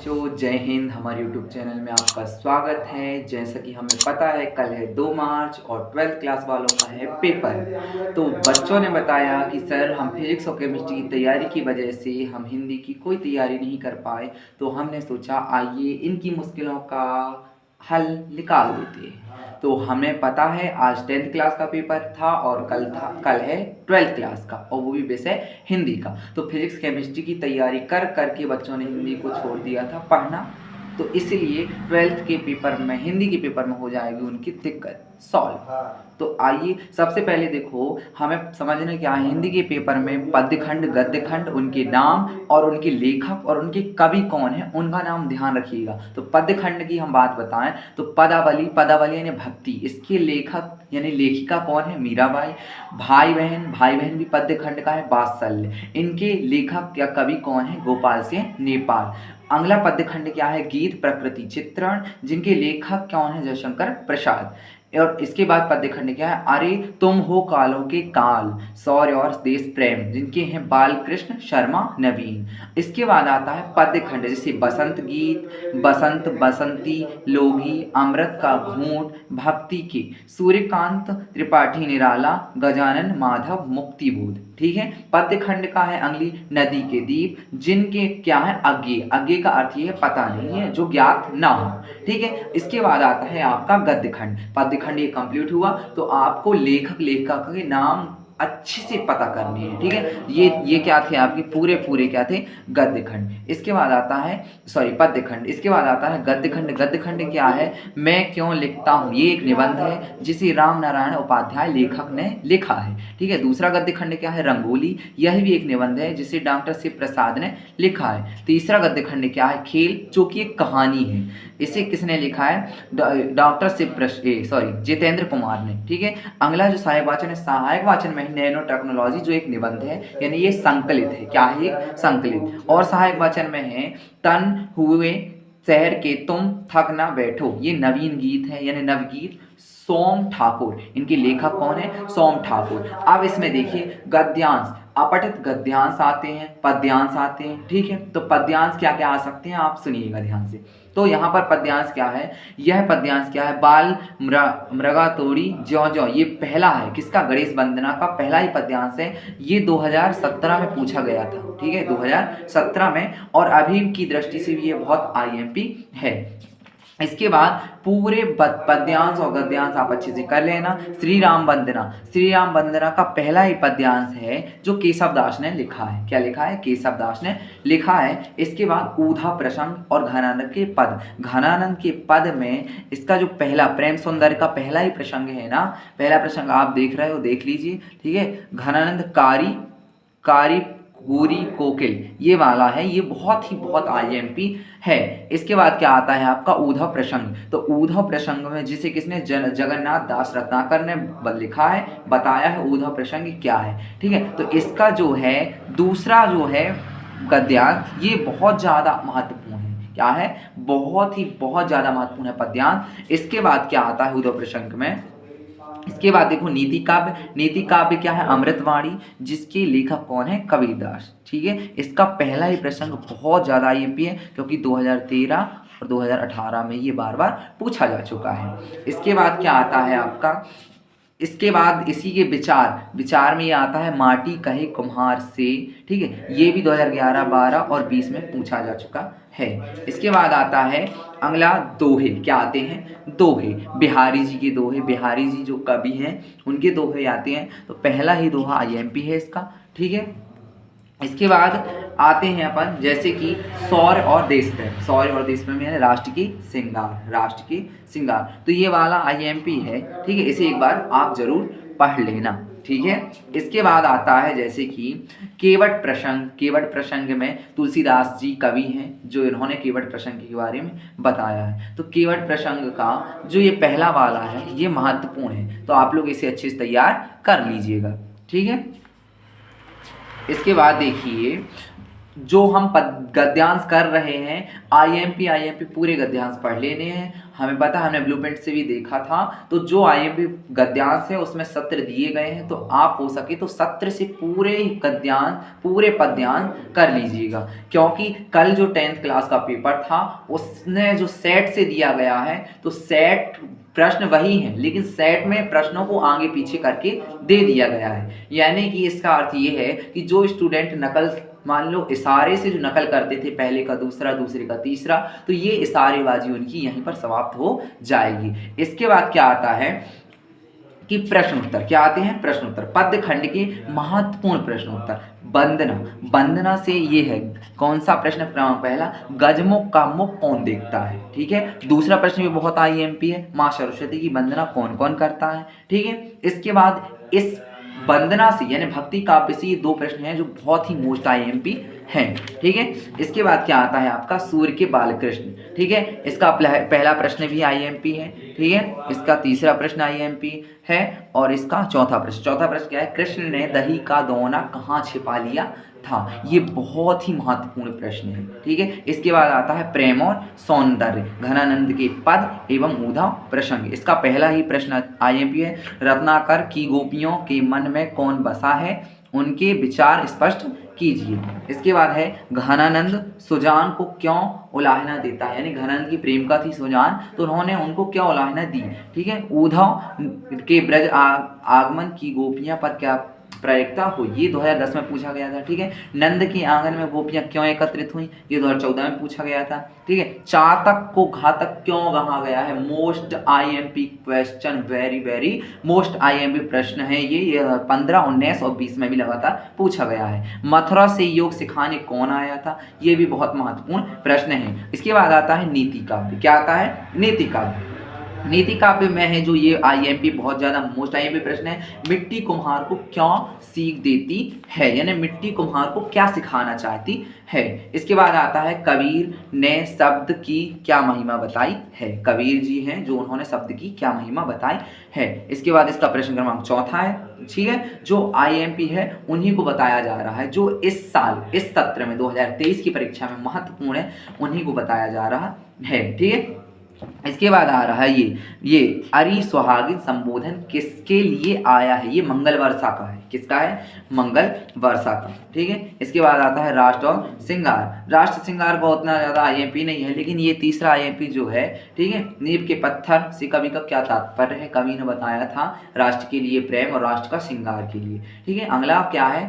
बच्चों, जय हिंद। हमारे यूट्यूब चैनल में आपका स्वागत है। जैसा कि हमें पता है कल है 2 मार्च और 12th क्लास वालों का है पेपर। तो बच्चों ने बताया कि सर हम फिजिक्स और केमिस्ट्री की तैयारी की वजह से हम हिंदी की कोई तैयारी नहीं कर पाए, तो हमने सोचा आइए इनकी मुश्किलों का हल निकाल देते हैं। तो हमें पता है आज 10th क्लास का पेपर था और कल है 12th क्लास का, और वो भी विषय हिंदी का। तो फिजिक्स केमिस्ट्री की तैयारी कर करके बच्चों ने हिंदी को छोड़ दिया था पढ़ना, तो इसलिए 12th के पेपर में, हिंदी के पेपर में हो जाएगी उनकी दिक्कत सॉल्व। तो आइए सबसे पहले देखो, हमें समझना क्या है, हिंदी के पेपर में पद्यखंड गद्यखंड, उनके नाम और उनके लेखक और उनके कवि कौन है उनका नाम ध्यान रखिएगा। तो पद्यखंड की हम बात बताएं तो पदावली, पदावली यानी भक्ति, इसके लेखक यानी लेखिका कौन है, मीराबाई। भाई बहन, भाई बहन भी पद्यखंड का है, वात्सल्य। इनके लेखक या कवि कौन है, गोपाल सिंह नेपाल। अगला पद्यखंड क्या है, गीत प्रकृति चित्रण, जिनके लेखक कौन है, जयशंकर प्रसाद। और इसके बाद पद्यखंड क्या है, अरे तुम हो कालों के काल, शौर्य और देश प्रेम, जिनके हैं बालकृष्ण शर्मा नवीन। इसके बाद आता है पद्यखंड जैसे बसंत गीत, बसंत बसंती, लोभी, अमृत का घूंट, भक्ति के सूर्यकांत त्रिपाठी निराला, गजानन माधव मुक्तिबोध। ठीक है। पद्यखंड का है अगली नदी के दीप, जिनके क्या है, अज्ञेय। अज्ञेय का अर्थ ये पता नहीं है, जो ज्ञात ना हो। ठीक है। इसके बाद आता है आपका गद्यखंड। पद्यखंड ये कंप्लीट हुआ तो आपको लेखक लेखिका के नाम अच्छे से पता करने हैं। ठीक है। ये क्या थे आपके पूरे पूरे क्या थे, गद्यखंड। इसके बाद आता है पद्यखंड। इसके बाद आता है गद्यखंड। गद्यखंड क्या है, मैं क्यों लिखता हूँ, ये एक निबंध है जिसे राम नारायण उपाध्याय लेखक ने लिखा है। ठीक है। दूसरा गद्यखंड क्या है, रंगोली, यह भी एक निबंध है जिसे डॉक्टर शिव प्रसाद ने लिखा है। तीसरा गद्यखंड क्या है, खेल, जो कि एक कहानी है। इसे किसने लिखा है, डॉक्टर जितेंद्र कुमार ने। ठीक है। अगला जो सहायक वाचन है, सहायक वाचन में नैनो टेक्नोलॉजी, जो एक निबंध है, यानी ये संकलित है। क्या है, एक संकलित। और सहायक वाचन में है तन हुए शहर के तुम थक ना बैठो, ये नवीन गीत है यानी नवगीत, सोम ठाकुर। इनके लेखक कौन है, सोम ठाकुर। अब इसमें देखिए गद्यांश, अपठित गद्यांश आते हैं, पद्यांश आते हैं। ठीक है। तो पद्यांश क्या क्या आ सकते हैं, आप सुनिएगा ध्यान से। तो यहाँ पर पद्यांश क्या है, यह पद्यांश क्या है, बाल मृगा तोड़ी ज्यों ज्यों, ये पहला है किसका, गणेश वंदना का पहला ही पद्यांश है। ये 2017 में पूछा गया था। ठीक है, 2017 में, और अभी की दृष्टि से भी ये बहुत आईएमपी है। इसके बाद पूरे पद्यांश और गद्यांश आप अच्छे से कर लेना। श्री राम वंदना, श्री राम वंदना का पहला ही पद्यांश है जो केशव दास ने लिखा है। क्या लिखा है, केशव दास ने लिखा है। इसके बाद ऊधा प्रसंग और घनानंद के पद। घनानंद के पद में इसका जो पहला, प्रेम सुंदर का पहला ही प्रसंग है ना, पहला प्रसंग आप देख रहे हो, देख लीजिए। ठीक है। घनानंद कारी कारी गोरी कोकिल, ये वाला है, ये बहुत आईएमपी है। इसके बाद क्या आता है आपका ऊधव प्रसंग। तो ऊधव प्रसंग में जिसे किसने, जगन्नाथ दास रत्नाकर ने लिखा है, बताया है ऊधव प्रसंग क्या है। ठीक है। तो इसका जो है दूसरा जो है गद्यांश, ये बहुत ज़्यादा महत्वपूर्ण है। क्या है, बहुत ज़्यादा महत्वपूर्ण है पद्यांश। इसके बाद क्या आता है ऊधव प्रसंग में, इसके बाद देखो नीति काव्य। नीति काव्य क्या है, अमृतवाणी, जिसके लेखक कौन है, कबीरदास। ठीक है। इसका पहला ही प्रसंग बहुत ज़्यादा आईएमपी है, क्योंकि 2013 और 2018 में ये बार बार पूछा जा चुका है। इसके बाद क्या आता है आपका, इसके बाद इसी के विचार में ये आता है, माटी कहे कुम्हार से। ठीक है। ये भी 2011, 12 और 20 में पूछा जा चुका है। इसके बाद आता है अगला दोहे। क्या आते हैं, दोहे, बिहारी जी के दोहे। बिहारी जी जो कवि हैं उनके दोहे आते हैं। तो पहला ही दोहा आईएमपी है इसका। ठीक है। इसके बाद आते हैं अपन जैसे कि शौर्य और देश प्रेम। शौर्य और देश प्रेम यानी राष्ट्र की श्रृंगार, राष्ट्र की श्रृंगार। तो ये वाला आईएमपी है। ठीक है। इसे एक बार आप जरूर पढ़ लेना। ठीक है। इसके बाद आता है जैसे कि केवट प्रसंग। केवट प्रसंग में तुलसीदास जी कवि हैं, जो इन्होंने केवट प्रसंग के बारे में बताया है। तो केवट प्रसंग का जो ये पहला वाला है, ये महत्वपूर्ण है, तो आप लोग इसे अच्छे से तैयार कर लीजिएगा। ठीक है। इसके बाद देखिए, जो हम गद्यांश कर रहे हैं, आईएमपी पूरे गद्यांश पढ़ लेने हैं। हमें पता है, हमने ब्लूप्रिंट से भी देखा था। तो जो आईएमपी गद्यांश है उसमें सत्र दिए गए हैं, तो आप हो सके तो सत्र से पूरे गद्यांश पूरे पद्यांश कर लीजिएगा, क्योंकि कल जो 10th क्लास का पेपर था उसने जो सेट से दिया गया है, तो सेट प्रश्न वही हैं, लेकिन सेट में प्रश्नों को आगे पीछे करके दे दिया गया है। यानी कि इसका अर्थ ये है कि जो स्टूडेंट नकल, मान लो इशारे से जो नकल करते थे, पहले का दूसरा, दूसरे का तीसरा, तो ये इशारेबाजी उनकी यहीं पर समाप्त हो जाएगी। इसके बाद क्या आता है कि प्रश्न उत्तर। क्या आते हैं? प्रश्न उत्तर। पद्य खंड के महत्वपूर्ण प्रश्न उत्तर। वंदना, वंदना से ये है, कौन सा प्रश्न? क्रमांक पहला, गजमुख का मुख कौन देखता है? ठीक है। दूसरा प्रश्न भी बहुत आईएमपी है, माँ सरस्वती की वंदना कौन कौन करता है? ठीक है। इसके बाद इस वंदना से यानी भक्ति काव्य से ये दो प्रश्न हैं जो बहुत ही मोस्ट आईएमपी हैं। ठीक है। इसके बाद क्या आता है आपका? सूर्य के बालकृष्ण। ठीक है। इसका पहला प्रश्न भी आईएमपी है। ठीक है। इसका तीसरा प्रश्न आईएमपी है और इसका चौथा प्रश्न क्या है? कृष्ण ने दही का दोना कहाँ छिपा लिया था? ये बहुत ही महत्वपूर्ण प्रश्न है। ठीक है। इसके बाद आता है प्रेम और सौंदर्य, घनानंद के पद एवं उद्धव प्रसंग। इसका पहला ही प्रश्न आईएमपी है, रत्नाकर की गोपियों के मन में कौन बसा है, उनके विचार स्पष्ट कीजिए। इसके बाद है घनानंद सुजान को क्यों उलाहना देता है, यानी घनानंद की प्रेमिका थी सुजान, तो उन्होंने उनको क्या उलाहना दी। ठीक है। उद्धव के ब्रज आगमन की गोपियां पर क्या प्रायिकता हो, ये 2010 में पूछा गया था। ठीक है। नंद के आंगन में गोपियां क्यों एकत्रित हुई, ये 2014 में पूछा गया था। ठीक है। चातक को घातक क्यों कहा गया है? Most IMP question, very very most IMP प्रश्न है ये 15, 19 और 20 में भी लगातार पूछा गया है। मथुरा से योग सिखाने कौन आया था, ये भी बहुत महत्वपूर्ण प्रश्न है। इसके बाद आता है नीति काव्य। क्या आता है? नीति काव्य। नीति काव्य में है जो ये आईएमपी बहुत ज़्यादा मोस्ट आईएमपी प्रश्न है, मिट्टी कुम्हार को क्यों सीख देती है, यानी मिट्टी कुम्हार को क्या सिखाना चाहती है। इसके बाद आता है कबीर ने शब्द की क्या महिमा बताई है। कबीर जी हैं जो उन्होंने शब्द की क्या महिमा बताई है। इसके बाद इसका प्रश्न क्रमांक चौथा है। ठीक है। जो आईएमपी है उन्हीं को बताया जा रहा है, जो इस साल इस सत्र में 2023 की परीक्षा में महत्वपूर्ण है, उन्हीं को बताया जा रहा है। ठीक है। इसके बाद आ रहा है ये अरि सुहागिन संबोधन किसके लिए आया है? ये मंगल वर्षा का है। किसका है? मंगल वर्षा का। ठीक है। इसके बाद आता है राष्ट्र और श्रृंगार। राष्ट्र श्रृंगार को उतना ज़्यादा आईएमपी नहीं है, लेकिन ये तीसरा आईएमपी जो है, ठीक है, नींव के पत्थर से कवि का क्या तात्पर्य है? कवि ने बताया था राष्ट्र के लिए प्रेम और राष्ट्र का श्रृंगार के लिए। ठीक है। अगला क्या है?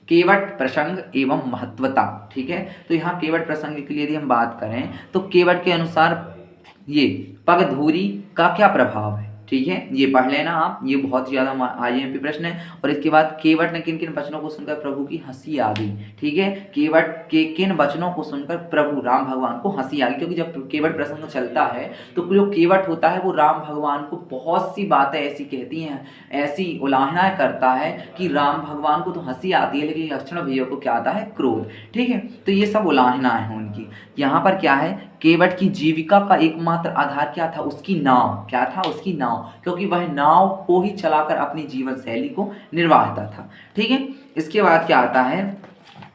केवट प्रसंग एवं महत्वता। ठीक है। तो यहाँ केवट प्रसंग के लिए यदि हम बात करें तो केवट के अनुसार ये पगधूरी का क्या प्रभाव है। ठीक है। ये पढ़ लेना आप, ये बहुत ज़्यादा आईएमपी प्रश्न है। और इसके बाद केवट ने किन किन वचनों को सुनकर प्रभु की हंसी आ गई। ठीक है। केवट के किन वचनों को सुनकर प्रभु राम भगवान को हंसी आ गई, क्योंकि जब केवट प्रसंग चलता है तो जो केवट होता है वो राम भगवान को बहुत सी बातें ऐसी कहती हैं, ऐसी उलाहनाएं करता है कि राम भगवान को तो हंसी आती है, लेकिन लक्ष्मण भैया को क्या आता है? क्रोध। ठीक है। तो ये सब उलाहनाएं हैं उनकी। यहाँ पर क्या है? केवट की जीविका का एकमात्र आधार क्या था? उसकी नाव। क्या था? उसकी नाव, क्योंकि वह नाव को ही चलाकर अपनी जीवन शैली को निर्वाहता था। ठीक है। इसके बाद क्या आता है?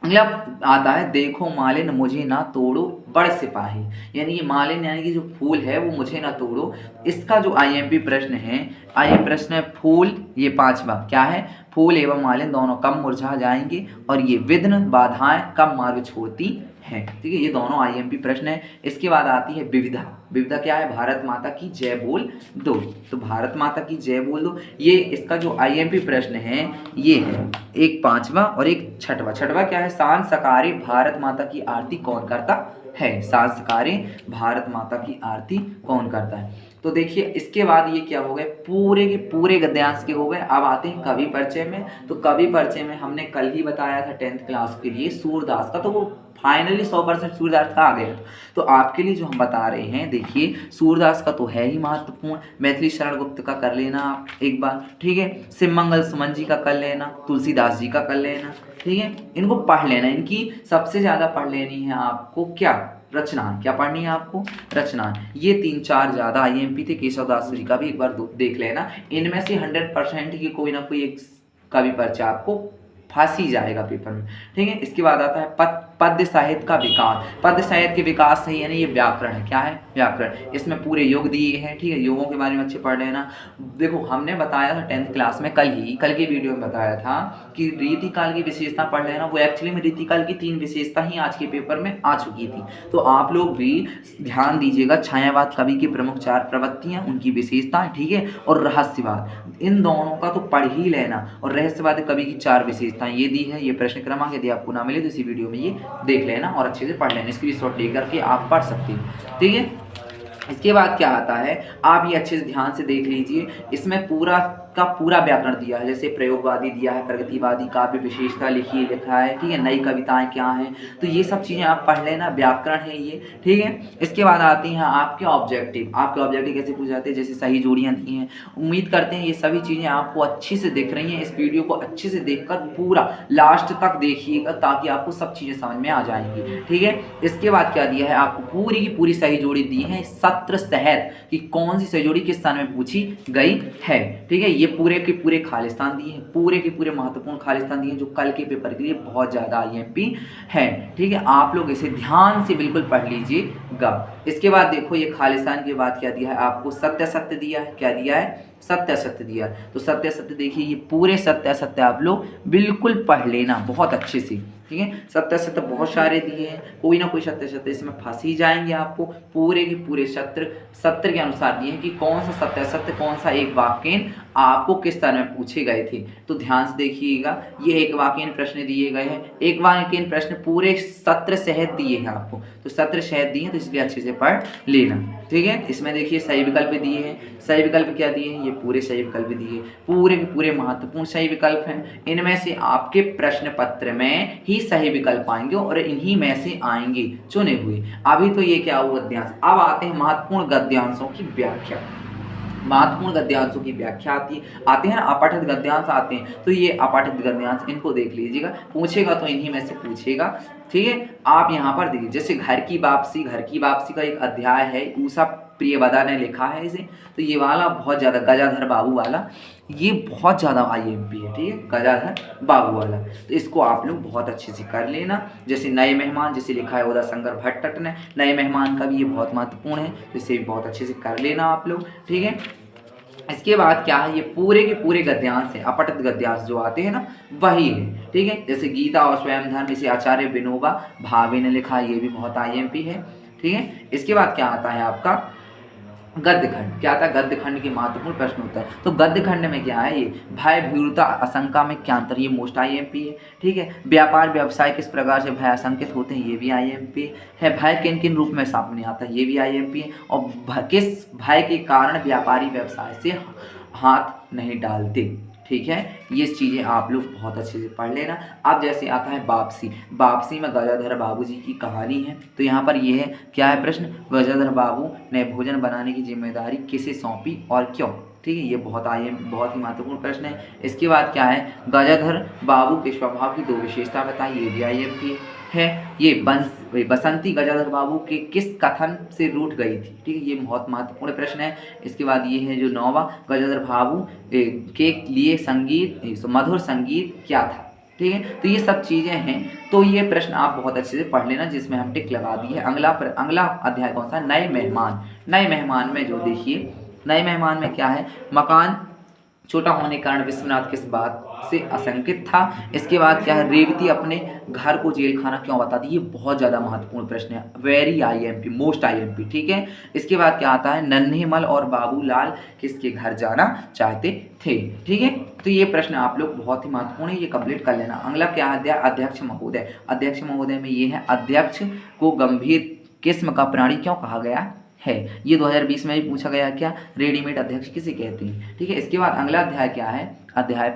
अगला आता है देखो मालिन मुझे ना तोड़ो बड़ सिपाही, यानी ये मालिन यानी कि जो फूल है वो मुझे ना तोड़ो। इसका जो आईएमपी प्रश्न है, आईएमपी प्रश्न है फूल, ये पांचवा क्या है? फूल एवं मालिन दोनों कब मुरझा जाएंगे, और ये विघ्न बाधाएं कब मार्ग छोड़ती हैं। ठीक है। ये दोनों आईएमपी प्रश्न है। इसके बाद आती है विविधा। विविधा क्या है? भारत माता की जय बोल दो। तो भारत माता की जय बोल दो, ये इसका जो आईएमपी प्रश्न है ये है, एक पांचवा और एक छठवा। छठवा क्या है? सांझ सकारे भारत माता की आरती कौन करता है? सांझ सकारे भारत माता की आरती कौन करता है? तो देखिए इसके बाद ये क्या हो गए? पूरे के पूरे गद्यांश के हो गए। अब आते हैं कवि परिचय में। तो कवि परिचय में हमने कल ही बताया था 10th क्लास के लिए सूरदास का, तो वो फाइनली 100% सूरदास का आ गया था। तो आपके लिए जो हम बता रहे हैं, देखिए सूरदास का तो है ही महत्वपूर्ण। मैथिली शरण गुप्त का कर लेना आप एक बार। ठीक है। शिवमंगल सुमन जी का कर लेना, तुलसीदास जी का कर लेना। ठीक है। इनको पढ़ लेना। इनकी सबसे ज़्यादा पढ़ लेनी है आपको क्या? रचना। क्या पढ़नी है आपको? रचना। ये 3-4 ज़्यादा आईएमपी थे। केशवदास जी का भी एक बार देख लेना। इनमें से 100% की कोई ना कोई एक कवि परिचय आपको फांसी जाएगा पेपर में। ठीक है। इसके बाद आता है पद्य साहित्य का विकास। पद्य साहित्य के विकास से यानी ये व्याकरण है। क्या है? व्याकरण। इसमें पूरे योग दिए हैं, ठीक है, योगों के बारे में अच्छे पढ़ लेना। देखो हमने बताया था 10th क्लास में, कल की वीडियो में बताया था कि रीतिकाल की विशेषता पढ़ लेना। वो एक्चुअली में रीतिकाल की 3 विशेषता ही आज के पेपर में आ चुकी थी, तो आप लोग भी ध्यान दीजिएगा। छायावाद कवि की प्रमुख 4 प्रवृत्तियां, उनकी विशेषताएं, ठीक है, और रहस्यवाद, इन दोनों का तो पढ़ ही लेना। और रहस्यवाद कवि की 4 विशेषताएं ये दी है, ये प्रश्न क्रमांक यदि आपको ना मिले तो इसी वीडियो में ये देख लेना और अच्छे से पढ़ लेना, स्क्रीनशॉट लेकर के आप पढ़ सकते हैं, ठीक है। इसके बाद क्या आता है, आप ये अच्छे से ध्यान से देख लीजिए। इसमें पूरा का पूरा व्याकरण दिया है, जैसे प्रयोगवादी दिया है, प्रगतिवादी, काव्य विशेषता लिखी लिखा है, ठीक है, नई कविताएं क्या हैं, तो ये सब चीज़ें आप पढ़ लेना, व्याकरण है ये, ठीक है। इसके बाद आती हैं आपके ऑब्जेक्टिव। आपके ऑब्जेक्टिव कैसे पूछे जाते हैं, जैसे सही जोड़ियाँ दी हैं। उम्मीद करते हैं ये सभी चीज़ें आपको अच्छी से दिख रही हैं। इस वीडियो को अच्छे से देखकर पूरा लास्ट तक देखिएगा ताकि आपको सब चीज़ें समझ में आ जाएंगी, ठीक है। इसके बाद क्या दिया है, आपको पूरी की पूरी सही जोड़ी दी है, सत्र शहर की कौन सी सही जोड़ी किस स्थान में पूछी गई है, ठीक है। ये पूरे के पूरे खालिस्तान दिए हैं, पूरे के पूरे महत्वपूर्ण खालिस्तान दिए हैं जो कल के पेपर के लिए बहुत ज़्यादा आईएमपी है, ठीक है। आप लोग इसे ध्यान से बिल्कुल पढ़ लीजिएगा। इसके बाद देखो ये खालिस्तान के बाद क्या दिया है, आपको सत्य सत्य दिया है। क्या दिया है? सत्य सत्य दिया है। तो सत्य सत्य देखिए, ये पूरे सत्य सत्य आप लोग बिल्कुल पढ़ लेना बहुत अच्छे से, ठीक है। सत्य सत्य बहुत सारे दिए हैं, कोई ना कोई सत्य सत्य इसमें फंस ही जाएंगे। आपको पूरे के पूरे सत्र के अनुसार दिए हैं कि कौन सा सत्य सत्य, कौन सा एक वाक्य आपको किस तरह में पूछे गए थे। तो ध्यान से देखिएगा, ये एक वाक्य प्रश्न दिए गए हैं, एक वाक्य प्रश्न पूरे सत्र सहित दिए हैं आपको, तो सत्र सहित दिए हैं, तो इसलिए अच्छे से पढ़ लेना, ठीक है। इसमें देखिए सही विकल्प दिए हैं। सही विकल्प क्या दिए हैं, ये पूरे सही विकल्प दिए, पूरे के पूरे महत्वपूर्ण सही विकल्प हैं। इनमें से आपके प्रश्न पत्र में ही सही विकल्प आएंगे और इन्हीं में से आएंगे चुने हुए। अभी तो ये क्या हुआ गद्यांश। अब आते हैं महत्वपूर्ण गद्यांशों की व्याख्या। महत्वपूर्ण गद्यांशों की व्याख्या आते हैं ना, अपठित गद्यांश आते हैं, तो ये अपठित गद्यांश इनको देख लीजिएगा, पूछेगा तो इन्हीं में से पूछेगा, ठीक है। आप यहाँ पर देखिए, जैसे घर की वापसी का एक अध्याय है, ऊषा प्रियवदा ने लिखा है इसे, तो ये वाला बहुत ज़्यादा, गजाधर बाबू वाला, ये बहुत ज़्यादा आईएमपी है, ठीक है, गजाधर बाबू वाला, तो इसको आप लोग बहुत अच्छे से कर लेना। जैसे नए मेहमान, जैसे लिखा है उदय शंकर भट्ट ने, नए मेहमान का भी ये बहुत महत्वपूर्ण है, तो इसे भी बहुत अच्छे से कर लेना आप लोग, ठीक है। इसके बाद क्या है, ये पूरे के पूरे गद्यांश है, अपठित गद्यांश जो आते हैं ना वही है, ठीक है। जैसे गीता और स्वयं धर्म, इसे आचार्य विनोबा भावे ने लिखा, ये भी बहुत आईएमपी है, ठीक है। इसके बाद क्या आता है आपका गद्य खंड। क्या आता है, गद्य खंड के महत्वपूर्ण प्रश्न होता है। तो गद्य खंड में क्या है, ये भय भीरुता आशंका में क्या अंतर, ये मोस्ट आईएमपी है, ठीक है। व्यापार व्यवसाय किस प्रकार से भय आशंकित होते हैं, ये भी आईएमपी है। भय किन किन रूप में सामने आता है, ये भी आईएमपी है। और किस भय के कारण व्यापारी व्यवसाय से हाथ नहीं डालते, ठीक है। ये चीज़ें आप लोग बहुत अच्छे से पढ़ लेना। अब जैसे आता है वापसी में गजाधर बाबू जी की कहानी है, तो यहाँ पर ये है, क्या है प्रश्न, गजाधर बाबू ने भोजन बनाने की जिम्मेदारी किसे सौंपी और क्यों, ठीक है। ये बहुत ही महत्वपूर्ण प्रश्न है। इसके बाद क्या है, गजाधर बाबू के स्वभाव की 2 विशेषता बताइए, ये भी आईएमपी है। ये बसंती गजाधर बाबू के किस कथन से रूठ गई थी, ठीक है, ये बहुत महत्वपूर्ण प्रश्न है। इसके बाद ये है जो 9वां, गजाधर बाबू के लिए मधुर संगीत क्या था, ठीक है। तो ये सब चीज़ें हैं, तो ये प्रश्न आप बहुत अच्छे से पढ़ लेना, जिसमें हम टिक लगा दी है। अगला अध्याय कौन सा, नए मेहमान। नए मेहमान में जो देखिए, नए मेहमान में क्या है, मकान छोटा होने के कारण विश्वनाथ किस बात से आशंकित था। इसके बाद क्या है, रेवती अपने घर को जेल खाना क्यों बताती, ये बहुत ज़्यादा महत्वपूर्ण प्रश्न है, वेरी आईएमपी, मोस्ट आईएमपी, ठीक है। इसके बाद क्या आता है, नन्हेमल और बाबूलाल किसके घर जाना चाहते थे, ठीक है। तो ये प्रश्न आप लोग बहुत ही महत्वपूर्ण है, ये कंप्लीट कर लेना। अगला क्या अध्याय, अध्यक्ष महोदय। अध्यक्ष महोदय में ये है, अध्यक्ष को गंभीर किस्म का प्राणी क्यों कहा गया है, ये 2020 में भी पूछा गया, क्या रेडीमेड अध्यक्ष किसे कहते हैं, ठीक है। इसके बाद अगला अध्याय क्या है, अध्याय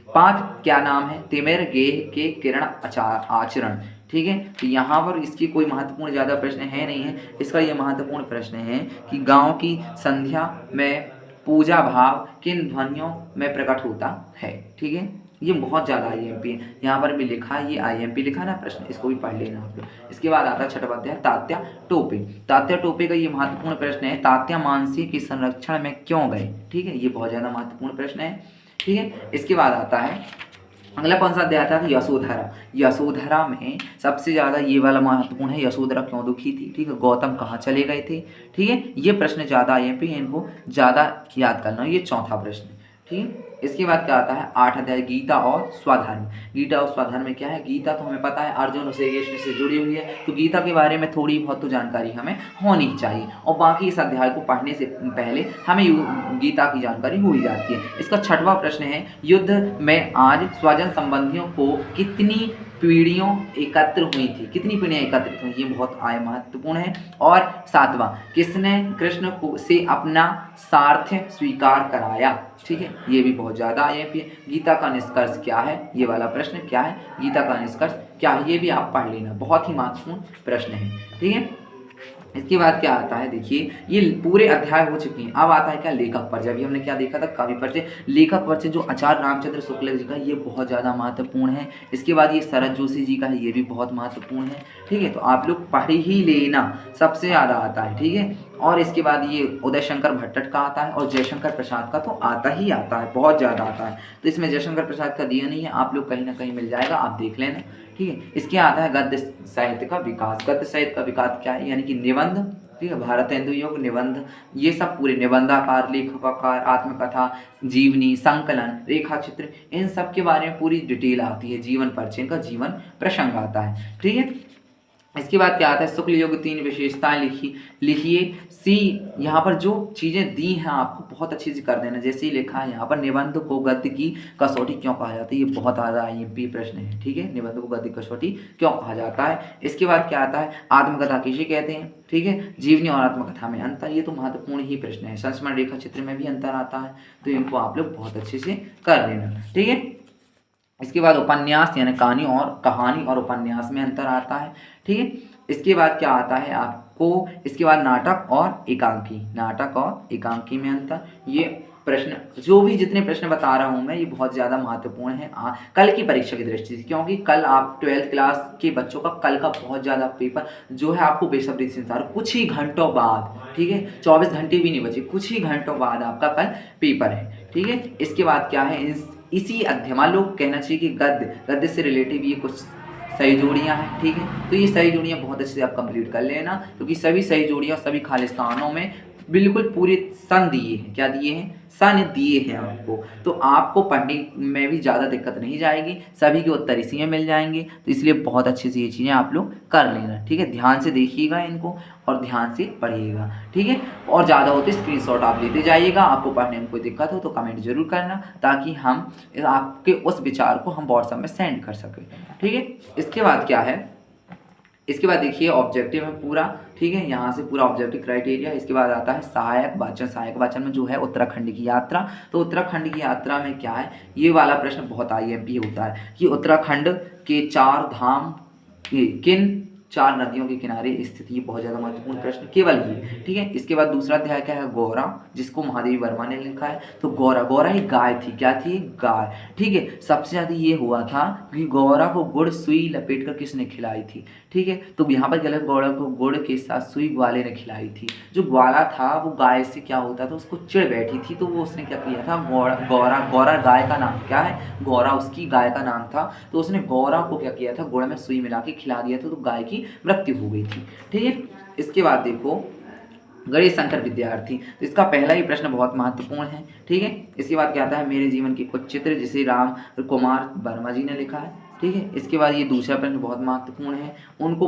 5 क्या नाम है, तिमिर गेह के किरण आचरण, ठीक है। तो यहाँ पर इसकी कोई महत्वपूर्ण ज़्यादा प्रश्न है नहीं है। इसका ये महत्वपूर्ण प्रश्न है कि गांव की संध्या में पूजा भाव किन ध्वनियों में प्रकट होता है, ठीक है। ये बहुत ज़्यादा आईएमपी है, यहाँ पर भी लिखा है, ये आईएमपी लिखा ना प्रश्न, इसको भी पढ़ लेना आप लोग। इसके बाद आता है 6वां अध्याय, तात्या टोपे। तात्या टोपे का ये महत्वपूर्ण प्रश्न है, तात्या मानसी के संरक्षण में क्यों गए, ठीक है। ये बहुत ज़्यादा महत्वपूर्ण प्रश्न है, ठीक है। इसके बाद आता है अगला कौन सा अध्याय था? यशोधरा। यशोधरा में सबसे ज़्यादा ये वाला महत्वपूर्ण है, यशोधरा क्यों दुखी थी, ठीक है, गौतम कहाँ चले गए थे, ठीक है, ये प्रश्न ज़्यादा आए पे इनको ज़्यादा याद करना, ये चौथा प्रश्न, ठीक है। इसके बाद क्या आता है? 8 अध्याय गीता और स्वधर्म। गीता और स्वधर्म में क्या है? गीता तो हमें पता है अर्जुन और श्री कृष्ण से जुड़ी हुई है, तो गीता के बारे में थोड़ी बहुत तो जानकारी हमें होनी चाहिए, और बाकी इस अध्याय को पढ़ने से पहले हमें गीता की जानकारी हो ही जाती है। इसका 6वां प्रश्न है, युद्ध में आज स्वजन संबंधियों को कितनी पीढ़ियों एकत्र हुई थी, कितनी पीढ़ियाँ एकत्रित हुई, ये बहुत आय महत्वपूर्ण है। और 7वां, किसने कृष्ण को से अपना सारथ्य स्वीकार कराया, ठीक है, ये भी बहुत ज़्यादा आए पे। गीता का निष्कर्ष क्या है, ये वाला प्रश्न क्या है, गीता का निष्कर्ष क्या है, ये भी आप पढ़ लेना, बहुत ही महत्वपूर्ण प्रश्न है, ठीक है। इसके बाद क्या आता है? देखिए ये पूरे अध्याय हो चुके हैं, अब आता है क्या? लेखक परिचय। अभी हमने क्या देखा था? कवि परिचय। लेखक परिचय जो आचार्य रामचंद्र शुक्ल जी का, ये बहुत ज़्यादा महत्वपूर्ण है। इसके बाद ये शरद जोशी जी का है, ये भी बहुत महत्वपूर्ण है, ठीक है, तो आप लोग पढ़ ही लेना, सबसे ज़्यादा आता है, ठीक है। और इसके बाद ये उदय शंकर भट्टट का आता है, और जयशंकर प्रसाद का तो आता ही आता है, बहुत ज़्यादा आता है, तो इसमें जयशंकर प्रसाद का दिया नहीं है, आप लोग कहीं ना कहीं मिल जाएगा, आप देख लेना, ठीक है। इसके आता है गद्य साहित्य का विकास। गद्य साहित्य का विकास क्या है? यानी कि निबंध, ठीक है, भारतेंदु योग, निबंध, ये सब पूरे निबंधाकार, लेखकाकार, आत्मकथा, जीवनी, संकलन, रेखा चित्र, इन सब के बारे में पूरी डिटेल आती है, जीवन परिचय का, जीवन प्रसंग आता है, ठीक है। इसके बाद क्या आता है? शुक्ल योग 3 विशेषताएं लिखिए। सी, यहाँ पर जो चीज़ें दी हैं आपको बहुत अच्छे से कर देना, जैसे ही लिखा है यहाँ पर, निबंध को गद्य की कसौटी क्यों कहा जाता है, ये बहुत ज़्यादा IMP प्रश्न है, ठीक है, निबंध को गद्य की कसौटी क्यों कहा जाता है। इसके बाद क्या आता है? आत्मकथा किसे कहते हैं, ठीक है, जीवनी और आत्मकथा में अंतर, ये तो महत्वपूर्ण ही प्रश्न है। संस्मरण रेखा चित्र में भी अंतर आता है, तो इनको आप लोग बहुत अच्छे से कर लेना, ठीक है। इसके बाद उपन्यास यानी कहानी और उपन्यास में अंतर आता है, ठीक है। इसके बाद क्या आता है आपको? इसके बाद नाटक और एकांकी में अंतर। ये प्रश्न, जो भी जितने प्रश्न बता रहा हूँ मैं, ये बहुत ज़्यादा महत्वपूर्ण है कल की परीक्षा की दृष्टि से, क्योंकि कल आप 12th क्लास के बच्चों का कल का बहुत ज़्यादा पेपर जो है आपको बेसब्री से इंतजार, कुछ ही घंटों बाद, ठीक है, 24 घंटे भी नहीं बचे, कुछ ही घंटों बाद आपका कल पेपर है, ठीक है। इसके बाद क्या है? इसी अध्याय, मान लो कहना चाहिए कि गद्य से रिलेटिव ये कुछ सही जोड़ियाँ हैं, ठीक है, तो ये सही जोड़ियाँ बहुत अच्छे से आप कंप्लीट कर लेना, क्योंकि सभी सही जोड़ियाँ सभी खाली स्थानों में बिल्कुल पूरे सन दिए हैं, क्या दिए हैं? सन दिए हैं आपको, तो आपको पढ़ने में भी ज़्यादा दिक्कत नहीं जाएगी, सभी के उत्तर इसी में मिल जाएंगे, तो इसलिए बहुत अच्छे से ये चीज़ें आप लोग कर लेना, ठीक है। ध्यान से देखिएगा इनको और ध्यान से पढ़िएगा, ठीक है, और ज़्यादा हो तो स्क्रीनशॉट आप लेते जाइएगा। आपको पढ़ने में कोई दिक्कत हो तो कमेंट जरूर करना, ताकि हम आपके उस विचार को हम व्हाट्सएप में सेंड कर सकें, ठीक है। इसके बाद क्या है? इसके बाद देखिए ऑब्जेक्टिव है पूरा, ठीक है, यहाँ से पूरा ऑब्जेक्टिव क्राइटेरिया। इसके बाद आता है सहायक वाचन। सहायक वाचन में जो है उत्तराखंड की यात्रा, तो उत्तराखंड की यात्रा में क्या है? ये वाला प्रश्न बहुत IMP होता है कि उत्तराखंड के 4 धाम किन 4 नदियों के किनारे स्थित, ये बहुत ज़्यादा महत्वपूर्ण प्रश्न केवल ये, ठीक है। इसके बाद दूसरा अध्याय क्या है? गौरा, जिसको महादेवी वर्मा ने लिखा है, तो गौरा ही गाय थी, क्या थी? गाय, ठीक है। सबसे ज़्यादा ये हुआ था कि गौरा को गुड़ सुई लपेट कर किसने खिलाई थी, ठीक है, तो यहाँ पर गलत, गौरा को गुड़ के साथ सुई ग्वाले ने खिलाई थी। जो ग्वाला था वो गाय से क्या होता था, उसको चिढ़ बैठी थी, तो वो उसने क्या किया था? गौरा गाय का नाम क्या है? गौरा उसकी गाय का नाम था, तो उसने गौरा को क्या किया था? गुड़ में सुई मिला के खिला दिया था, तो गाय की मृत्यु हो गई थी, ठीक है। इसके बाद देखो गणेश शंकर विद्यार्थी, तो इसका पहला ही प्रश्न बहुत महत्वपूर्ण है, ठीक है। इसके बाद क्या आता है? मेरे जीवन के कुछ चित्र, जिसे राम कुमार वर्मा जी ने लिखा है, ठीक है। इसके बाद ये दूसरा प्रश्न बहुत महत्वपूर्ण है, उनको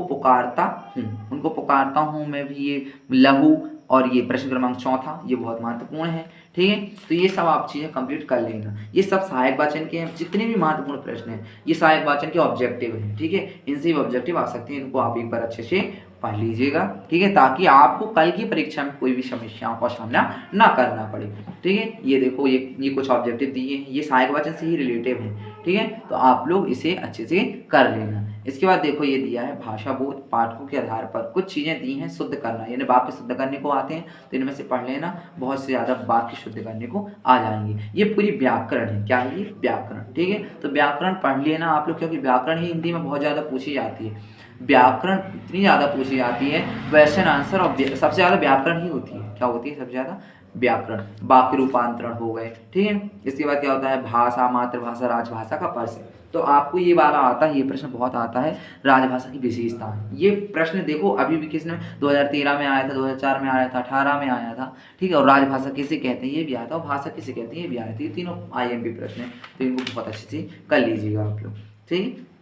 पुकारता हूँ मैं भी, ये लघु, और ये प्रश्न क्रमांक 4 ये बहुत महत्वपूर्ण है, ठीक है। तो ये सब आप चीज़ें कंप्लीट कर लेना। ये सब सहायक वाचन के हैं, जितने भी महत्वपूर्ण प्रश्न हैं ये सहायक वाचन के ऑब्जेक्टिव हैं, ठीक है, इनसे भी ऑब्जेक्टिव आ सकते हैं, इनको आप एक बार अच्छे से पढ़ लीजिएगा, ठीक है, ताकि आपको कल की परीक्षा में कोई भी समस्याओं का सामना ना करना पड़े, ठीक है। ये देखो ये कुछ ऑब्जेक्टिव दिए हैं, ये सहायक वाचन से ही रिलेटिव है, ठीक है, तो आप लोग इसे अच्छे से कर लेना। इसके बाद देखो ये दिया है भाषा बोध, पाठकों के आधार पर कुछ चीज़ें दी हैं शुद्ध करना, यानी वाक्य शुद्ध करने को आते हैं, तो इनमें से पढ़ लेना, बहुत से ज़्यादा वाक्य शुद्ध करने को आ जाएंगे। ये पूरी व्याकरण है, क्या है? ये व्याकरण, ठीक है, तो व्याकरण पढ़ लेना आप लोग, क्योंकि व्याकरण ही हिंदी में बहुत ज़्यादा पूछी जाती है, व्याकरण इतनी ज़्यादा पूछी जाती है, क्वेश्चन आंसर और सबसे ज़्यादा व्याकरण ही होती है, क्या होती है? सबसे ज़्यादा व्याकरण, वाक्य रूपांतरण हो गए, ठीक है। इसके बाद क्या होता है, भाषा, मातृभाषा, राजभाषा का परिचय। तो आपको ये वाला आता है, ये प्रश्न बहुत आता है, राजभाषा की विशेषता। ये प्रश्न देखो अभी भी किसने 2013 में आया था, 2004 में आया था, 18 में आया था, ठीक है। और राजभाषा किसे कहते हैं ये भी आया था, और भाषा किसे कहते हैं ये भी आया था। ये तीनों IMP प्रश्न है, तो इनको बहुत अच्छे से कर लीजिएगा आप लोग, ठीक है।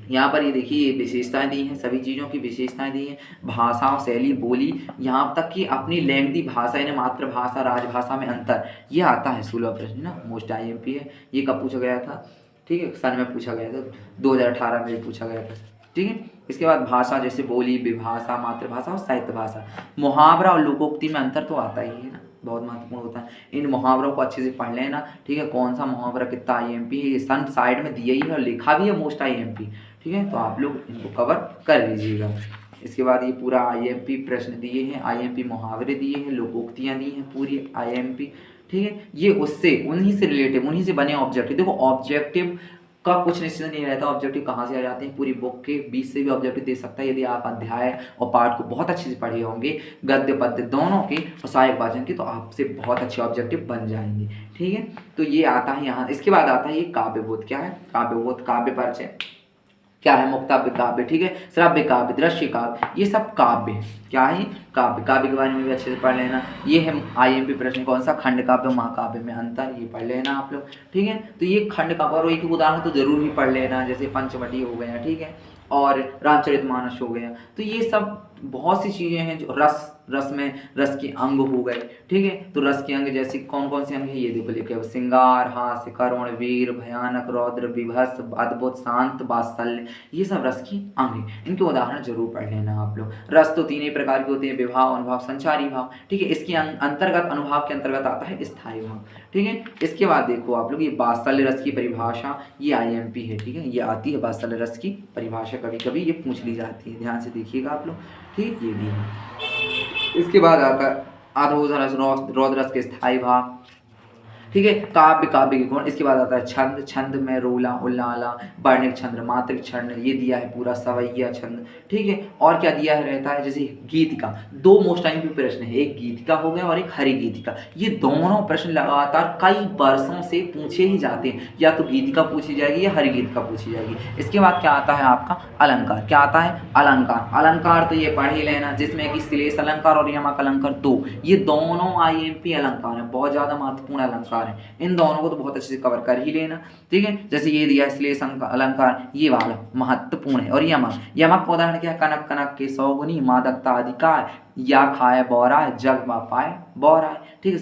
यहाँ पर ये देखिए विशेषताएं दी हैं, सभी चीज़ों की विशेषताएं दी हैं, भाषा, शैली, बोली, यहाँ तक कि अपनी लैंग्वेज भाषा यानी मातृभाषा, राजभाषा में अंतर, ये आता है 16 प्रश्न ना, मोस्ट IMP है। ये कब पूछा गया था, ठीक है, सन में पूछा गया था, 2018 में पूछा गया था, ठीक है। इसके बाद भाषा जैसे बोली, विभाषा, मातृभाषा और साहित्य भाषा। मुहावरा और लोकोक्ति में अंतर तो आता ही है ना, बहुत महत्वपूर्ण होता है। इन मुहावरों को अच्छे से पढ़ लेना, ठीक है। कौन सा मुहावरा कितना IMP है, ये सन साइड में दिया ही है और लिखा भी है मोस्ट IMP, ठीक है। तो आप लोग इनको कवर कर लीजिएगा। इसके बाद ये पूरा IMP प्रश्न दिए हैं, IMP मुहावरे दिए हैं, लोकोक्तियाँ दी हैं पूरी IMP, ठीक है। ये उससे उन्हीं से रिलेटिव, उन्हीं से बने ऑब्जेक्टिव। देखो ऑब्जेक्टिव का कुछ निश्चित नहीं रहता, ऑब्जेक्टिव कहाँ से आ जाते हैं, पूरी बुक के बीच से भी ऑब्जेक्टिव दे सकता है यदि आप अध्याय और पाठ को बहुत अच्छे से पढ़े होंगे, गद्य पद्य दोनों के और सहायक वाचन के, तो आपसे बहुत अच्छे ऑब्जेक्टिव बन जाएंगे, ठीक है। तो ये आता है यहाँ। इसके बाद आता है ये काव्यबोध। क्या है काव्यबोध, काव्य परिचय क्या है, मुक्तव्य काव्य, ठीक है, श्रव्य काव्य, दृश्य काव्य, ये सब काव्य क्या है, काव्य। काव्य के बारे में भी अच्छे से पढ़ लेना। ये है IMP प्रश्न, कौन सा, खंड काव्य महाकाव्य में अंतर, ये पढ़ लेना आप लोग, ठीक है। तो ये खंड काव्य और एक उदाहरण तो जरूर ही पढ़ लेना, जैसे पंचवटी हो गया, ठीक है, और रामचरितमानस हो गया। तो ये सब बहुत सी चीज़ें हैं जो रस में रस के अंग हो गए, ठीक है। तो रस के अंग जैसे कौन कौन से अंग है ये देखो लिखे, श्रृंगार, हास्य, करुण, वीर, भयानक, रौद्र, विभत्स, अद्भुत, शांत, वात्सल्य, ये सब रस के अंग हैं। इनके उदाहरण जरूर पढ़ लेना आप लोग। रस तो तीन ही प्रकार के होते हैं, विभाव, अनुभाव, संचारी भाव, ठीक है। इसके अंतर्गत, अनुभाव के अंतर्गत आता है स्थायी भाव, ठीक है। इसके बाद देखो आप लोग ये वात्सल्य रस की परिभाषा, ये IMP है, ठीक है। ये आती है वात्सल्य रस की परिभाषा, कभी कभी ये पूछ ली जाती है, ध्यान से देखिएगा आप लोग, ठीक, ये भी है। इसके बाद आता है आधोधन रस, रौद्र रस के स्थायी भाव, ठीक है। काव्य, काव्य के गुण। इसके बाद आता है छंद, छंद में रोला, उल्लाला, वर्णिक छंद, मात्रिक छंद, ये दिया है पूरा सवैया छंद, ठीक है। और क्या दिया है रहता है, जैसे गीतिका, दो मोस्ट IMP प्रश्न है, एक गीतिका हो गया और एक हरि गीतिका। ये दोनों प्रश्न लगातार कई वर्षों से पूछे ही जाते हैं, या तो गीतिका पूछी जाएगी या हरि गीतिका पूछी जाएगी। इसके बाद क्या आता है आपका अलंकार। क्या आता है अलंकार। अलंकार तो ये पढ़ ही लेना, जिसमें कि श्लेष अलंकार और यमक अलंकार, दो, ये दोनों IMP अलंकार है, बहुत ज्यादा महत्वपूर्ण अलंकार है। इन दोनों को तो बहुत अच्छे से कवर कर ही लेना, ठीक है। जैसे ये दिया है श्लेष अलंकार, ये वाला महत्वपूर्ण है। और यमक, यमक का उदाहरण क्या है, कनक, कनक के सौगुनी, मादकता अधिकार, या खाए बौराय, जग मा पाए बौराय, ठीक है।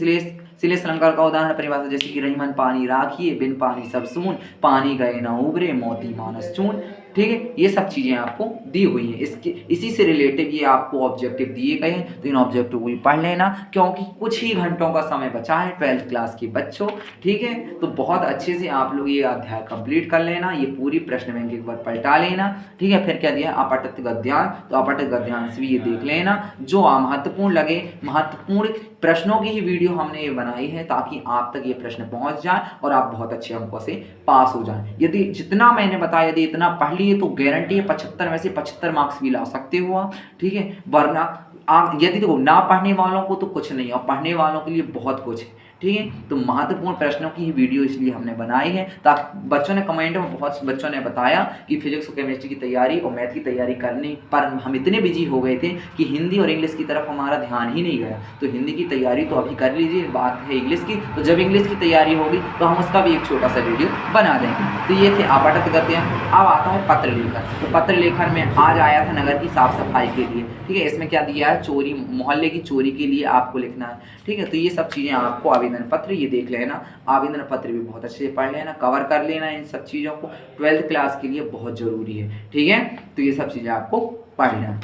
श्लेष अलंकार का उदाहरण परिभाषा जैसे कि रहीमन पानी राखिए, बिन पानी सब सून, पानी गए न उबरे, मोती मानस चून, ठीक है। ये सब चीज़ें आपको दी हुई हैं, इसके इसी से रिलेटिव ये आपको ऑब्जेक्टिव दिए गए हैं, तो इन ऑब्जेक्टिव को भी पढ़ लेना, क्योंकि कुछ ही घंटों का समय बचा है 12th क्लास के बच्चों, ठीक है। तो बहुत अच्छे से आप लोग ये अध्याय कंप्लीट कर लेना, ये पूरी प्रश्न बैंक एक बार पलटा लेना, ठीक है। फिर क्या दिया है अपठित गद्यांश, तो अपठित गद्यांश भी ये देख लेना, जो महत्वपूर्ण लगे, महत्वपूर्ण प्रश्नों की ही वीडियो हमने ये बनाई है ताकि आप तक ये प्रश्न पहुंच जाए और आप बहुत अच्छे अंकों से पास हो जाएं। यदि जितना मैंने बताया यदि इतना पढ़ लिए तो गारंटी है 75 में से 75 मार्क्स भी ला सकते हो आप, ठीक है। वरना आप यदि देखो ना पढ़ने वालों को तो कुछ नहीं, और पढ़ने वालों के लिए बहुत कुछ है, ठीक है। तो महत्वपूर्ण प्रश्नों की ही वीडियो इसलिए हमने बनाई है, ताकि बच्चों ने कमेंट में बहुत बच्चों ने बताया कि फिजिक्स और केमिस्ट्री की तैयारी और मैथ की तैयारी करने पर हम इतने बिजी हो गए थे कि हिंदी और इंग्लिश की तरफ हमारा ध्यान ही नहीं गया। तो हिंदी की तैयारी तो अभी कर लीजिए, बात है इंग्लिश की, तो जब इंग्लिश की तैयारी होगी तो हम उसका भी एक छोटा सा वीडियो बना देंगे। तो ये थे अपठित गद्यांश। अब आता है पत्र लेखन। तो पत्र लेखन में आज आया था नगर की साफ सफाई के लिए, ठीक है। इसमें क्या दिया है, चोरी, मोहल्ले की चोरी के लिए आपको लिखना है, ठीक है। तो ये सब चीज़ें आपको आवेदन पत्र ये देख लेना, आवेदन पत्र भी बहुत अच्छे से पढ़ लेना, कवर कर लेना इन सब चीज़ों को, 12th क्लास के लिए बहुत ज़रूरी है, ठीक है। तो ये सब चीज़ें आपको पढ़ना।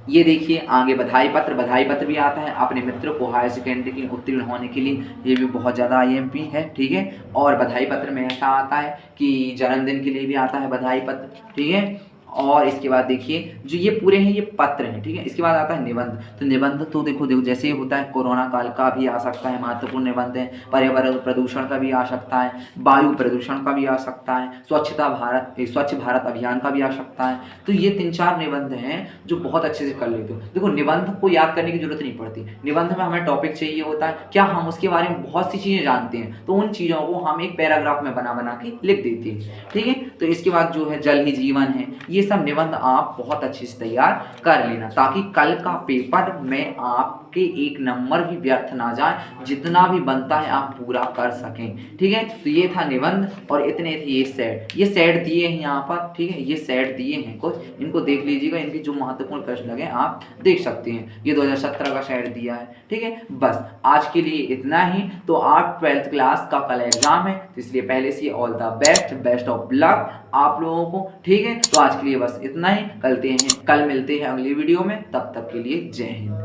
ये देखिए आगे बधाई पत्र। बधाई पत्र भी आता है अपने मित्रों को हायर सेकेंडरी की उत्तीर्ण होने के लिए, ये भी बहुत ज़्यादा IMP है, ठीक है। और बधाई पत्र में ऐसा आता है कि जन्मदिन के लिए भी आता है बधाई पत्र, ठीक है। और इसके बाद देखिए जो ये पूरे हैं ये पत्र हैं, ठीक है। इसके बाद आता है निबंध। तो निबंध तो देखो देखो जैसे ही होता है कोरोना काल का भी आ सकता है, महत्वपूर्ण निबंध है। पर्यावरण प्रदूषण का भी आ सकता है, वायु प्रदूषण का भी आ सकता है, स्वच्छ भारत अभियान का भी आ सकता है। तो ये 3-4 निबंध हैं जो बहुत अच्छे से कर लेते हो। देखो निबंध को याद करने की जरूरत नहीं पड़ती, निबंध में हमें टॉपिक चाहिए होता है, क्या हम उसके बारे में बहुत सी चीज़ें जानते हैं, तो उन चीज़ों को हम एक पैराग्राफ में बना बना के लिख देते हैं, ठीक है। तो इसके बाद जो है जल ही जीवन है, ये सब निबंध आप बहुत अच्छे से तैयार कर लेना, ताकि कल का पेपर में आपके एक नंबर भी व्यर्थ ना जाए, जितना भी बनता है आप पूरा कर सकें, ठीक है। तो ये था निबंध और इतने थे ये सेट दिए हैं यहाँ पर, ठीक है। ये सेट दिए हैं कुछ, इनको देख लीजिएगा, इनके जो महत्वपूर्ण प्रश्न लगे आप देख सकते हैं। ये 2017 का सेट दिया है, ठीक है। बस आज के लिए इतना ही। तो आप 12th क्लास का कल एग्जाम है, तो इसलिए पहले से all the best of luck आप लोगों को, ठीक है। तो आज के लिए बस इतना ही, कल मिलते हैं अगली वीडियो में, तब तक के लिए जय हिंद।